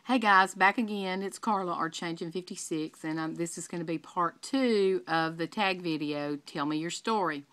Hey guys, back again. It's Carla, or Changing 56, and this is going to be part 2 of the tag video, Tell Me Your Story.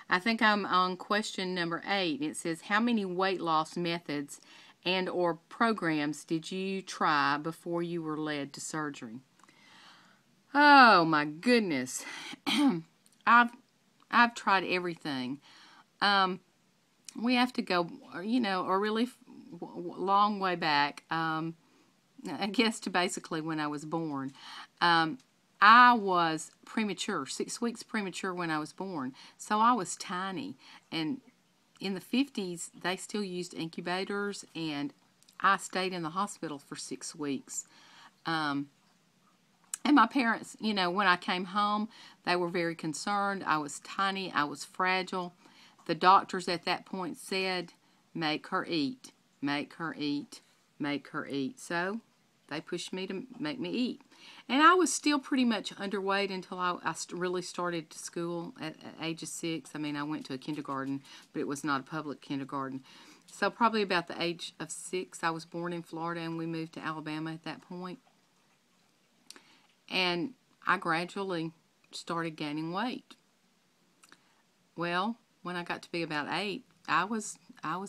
I think I'm on question number 8. It says, how many weight loss methods and or programs did you try before you were led to surgery? Oh my goodness. I've tried everything. We have to go, a really long way back. I guess to basically when I was born. I was premature, 6 weeks premature when I was born. So I was tiny. And in the 50s, they still used incubators, and I stayed in the hospital for 6 weeks. And my parents, when I came home, they were very concerned. I was tiny. I was fragile. The doctors at that point said, make her eat, make her eat, make her eat. So they pushed me to make me eat. And I was still pretty much underweight until I really started school at age of 6. I mean, I went to a kindergarten, but it was not a public kindergarten. So probably about the age of 6, I was born in Florida, and we moved to Alabama at that point. And I gradually started gaining weight. Well, when I got to be about 8, I was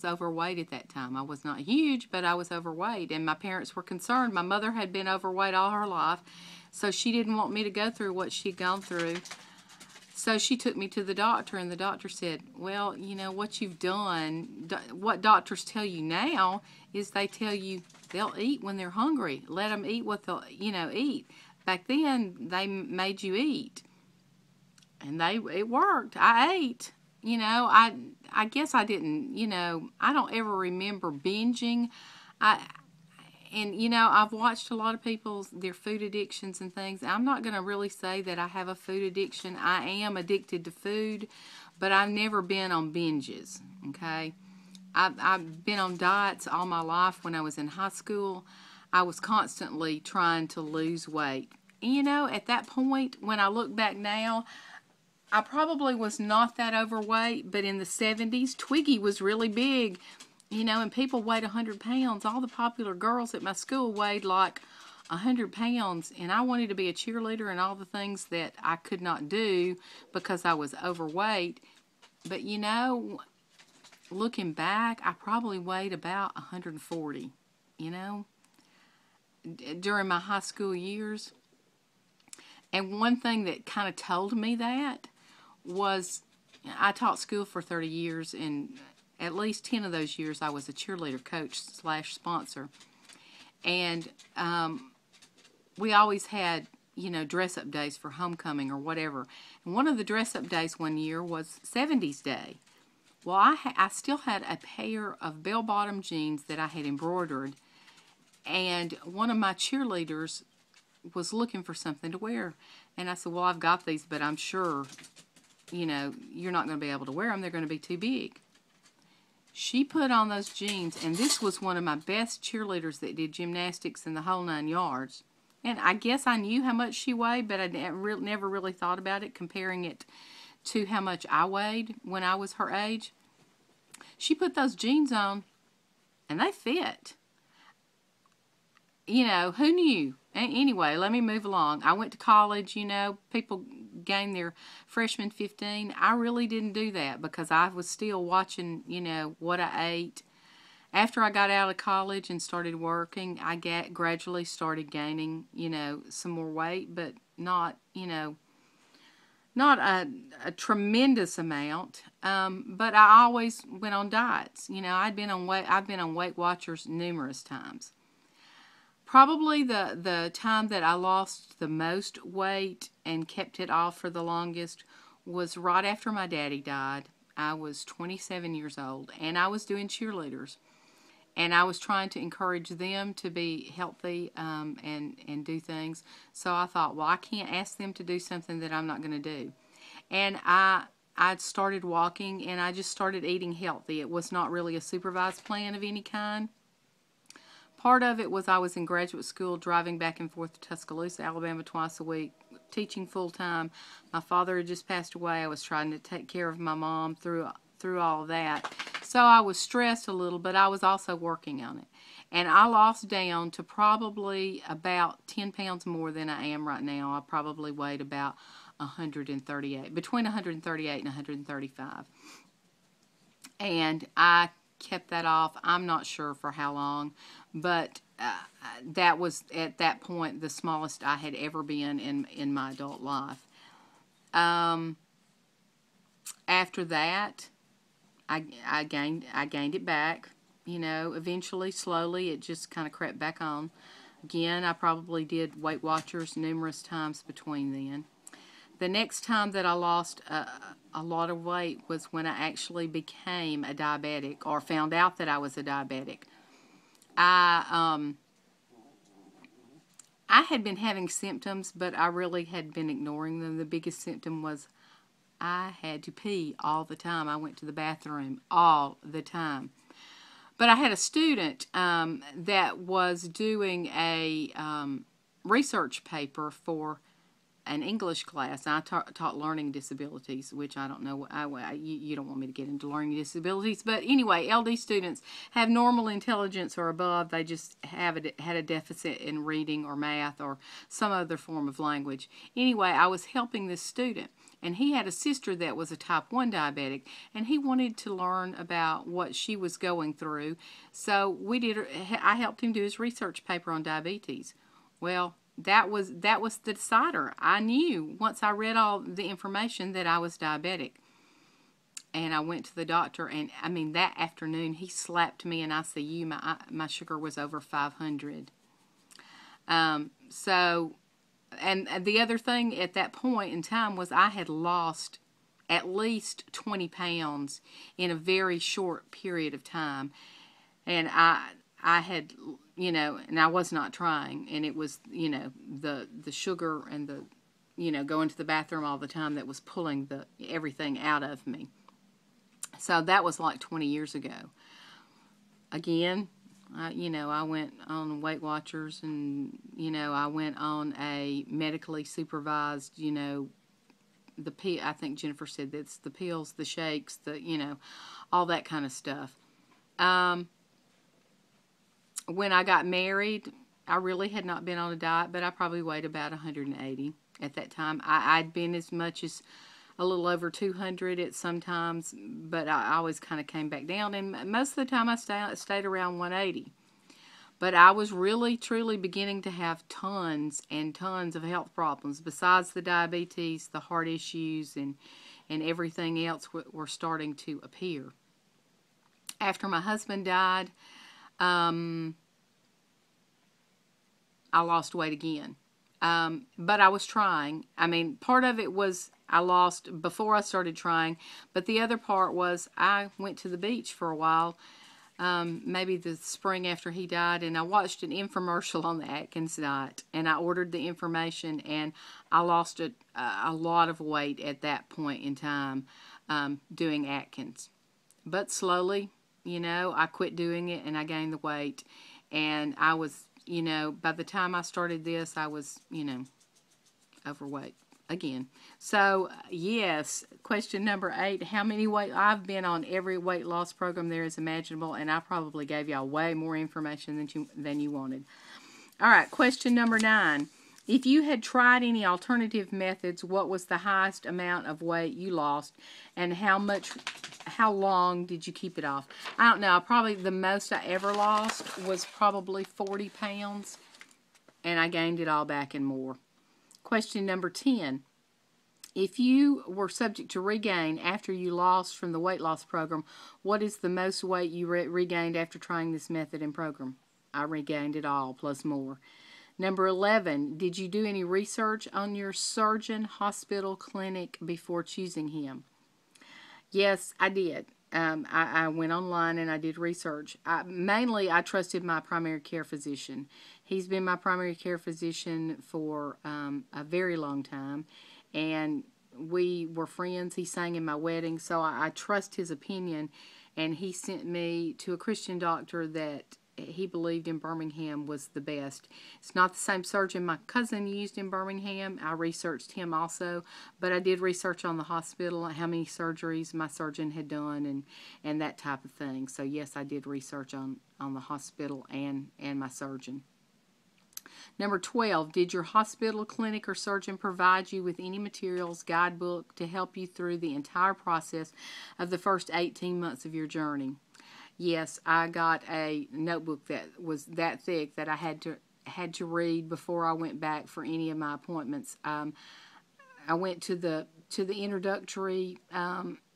overweight at that time. I was not huge, but I was overweight, and my parents were concerned. My mother had been overweight all her life, so she didn't want me to go through what she'd gone through. So she took me to the doctor, and the doctor said, well, what you've done, what doctors tell you now is they tell you they'll eat when they're hungry. Let them eat what they'll, eat. Back then, they made you eat, and it worked. I ate. I guess I didn't, I don't ever remember binging. I've watched a lot of people's, their food addictions and things. I'm not going to really say that I have a food addiction. I am addicted to food, but I've never been on binges, okay? I've been on diets all my life. When I was in high school, I was constantly trying to lose weight. And, at that point, when I look back now, I probably was not that overweight, but in the 70s, Twiggy was really big, and people weighed 100 pounds. All the popular girls at my school weighed like 100 pounds, and I wanted to be a cheerleader and all the things that I could not do because I was overweight. But, looking back, I probably weighed about 140, during my high school years. And one thing that kind of told me that was, I taught school for 30 years, and at least 10 of those years I was a cheerleader coach / sponsor. And we always had, dress-up days for homecoming or whatever. And one of the dress-up days one year was 70s Day. Well, I still had a pair of bell-bottom jeans that I had embroidered, and one of my cheerleaders was looking for something to wear. And I said, well, I've got these, but I'm sure you're not going to be able to wear them. They're going to be too big. She put on those jeans, and this was one of my best cheerleaders that did gymnastics in the whole 9 yards. And I guess I knew how much she weighed, but I never really thought about it, comparing it to how much I weighed when I was her age. She put those jeans on, and they fit. Who knew? Anyway, let me move along. I went to college, people gained their freshman 15. I really didn't do that because I was still watching, what I ate. After I got out of college and started working, I gradually started gaining, some more weight, but not, not a tremendous amount. But I always went on diets. I've been on Weight Watchers numerous times. Probably the time that I lost the most weight and kept it off for the longest was right after my daddy died. I was 27 years old, and I was doing cheerleaders. And I was trying to encourage them to be healthy and do things. So I thought, well, I can't ask them to do something that I'm not going to do. And I started walking, and I just started eating healthy. It was not really a supervised plan of any kind. Part of it was I was in graduate school, driving back and forth to Tuscaloosa, Alabama twice a week, teaching full-time. My father had just passed away. I was trying to take care of my mom through all of that. So I was stressed a little, but I was also working on it. And I lost down to probably about 10 pounds more than I am right now. I probably weighed about 138, between 138 and 135. And I kept that off. I'm not sure for how long, but that was at that point the smallest I had ever been in my adult life. After that, I gained it back. You know, eventually, slowly, it just kind of crept back on. Again, I probably did Weight Watchers numerous times between then. The next time that I lost a lot of weight was when I actually became a diabetic, or found out that I was a diabetic. I had been having symptoms, but I really had been ignoring them. The biggest symptom was I had to pee all the time. I went to the bathroom all the time. But I had a student that was doing a research paper for an English class. I taught learning disabilities, which I don't know. You don't want me to get into learning disabilities. But anyway, LD students have normal intelligence or above. They just had a deficit in reading or math or some other form of language. Anyway, I was helping this student. And he had a sister that was a type 1 diabetic, and he wanted to learn about what she was going through. So I helped him do his research paper on diabetes. Well, that was the decider. I knew once I read all the information that I was diabetic. And I went to the doctor, and I mean, that afternoon he slapped me in ICU. My sugar was over 500. And the other thing at that point in time was I had lost at least 20 pounds in a very short period of time. And I had, you know, and I was not trying. And it was, you know, the sugar and the, you know, going to the bathroom all the time that was pulling everything out of me. So that was like 20 years ago. Again, you know, I went on Weight Watchers, and, you know, I went on a medically supervised, you know, I think Jennifer said that's the pills, the shakes, you know, all that kind of stuff. When I got married, I really had not been on a diet, but I probably weighed about 180 at that time. I'd been as much as a little over 200 at some times, but I always kind of came back down, and most of the time I stayed around 180. But I was really, truly beginning to have tons and tons of health problems. Besides the diabetes, the heart issues, and everything else were starting to appear. After my husband died, I lost weight again. But I was trying. I mean, part of it was I lost before I started trying, but the other part was I went to the beach for a while, maybe the spring after he died, and I watched an infomercial on the Atkins diet, and I ordered the information, and I lost a lot of weight at that point in time doing Atkins. But slowly, you know, I quit doing it, and I gained the weight, and I was, you know, by the time I started this, I was, you know, overweight again. So, yes, question number 8, how many I've been on every weight loss program there is imaginable, and I probably gave y'all way more information than you wanted. All right, question number 9. If you had tried any alternative methods, what was the highest amount of weight you lost, and how long did you keep it off? I don't know. Probably the most I ever lost was probably 40 pounds, and I gained it all back and more. Question number 10. If you were subject to regain after you lost from the weight loss program, what is the most weight you regained after trying this method and program? I regained it all, plus more. Number 11, did you do any research on your surgeon, hospital, clinic before choosing him? Yes, I did. I went online and I did research. Mainly, I trusted my primary care physician. He's been my primary care physician for a very long time, and we were friends. He sang in my wedding, so I trust his opinion, and he sent me to a Christian doctor that he believed in Birmingham was the best. It's not the same surgeon my cousin used in Birmingham. I researched him also, but I did research on the hospital, how many surgeries my surgeon had done, and that type of thing. So yes, I did research on the hospital and my surgeon. Number 12, did your hospital, clinic, or surgeon provide you with any materials, guidebook to help you through the entire process of the first 18 months of your journey? Yes, I got a notebook that was that thick that I had to read before I went back for any of my appointments. I went to the introductory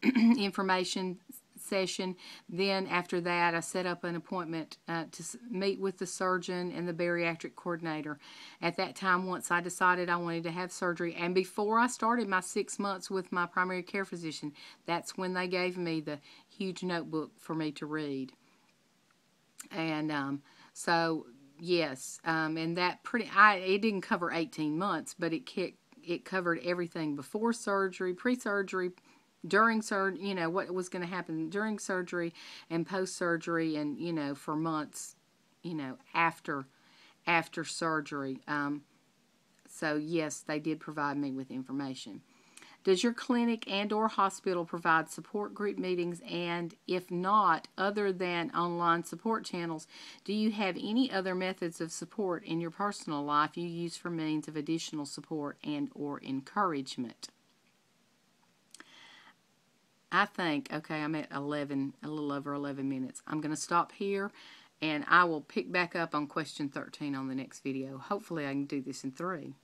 information session. Then after that, I set up an appointment to meet with the surgeon and the bariatric coordinator. At that time, once I decided I wanted to have surgery, and before I started my 6 months with my primary care physician, that's when they gave me the huge notebook for me to read. And so yes, and that it didn't cover 18 months, but it covered everything before surgery, pre-surgery, during surgery, you know, what was going to happen during surgery and post-surgery, and, you know, for months, you know, after surgery. So yes, they did provide me with information. Does your clinic and or hospital provide support group meetings? And if not, other than online support channels, do you have any other methods of support in your personal life you use for means of additional support and or encouragement? I think, okay, I'm at 11, a little over 11 minutes. I'm going to stop here, and I will pick back up on question 13 on the next video. Hopefully I can do this in 3.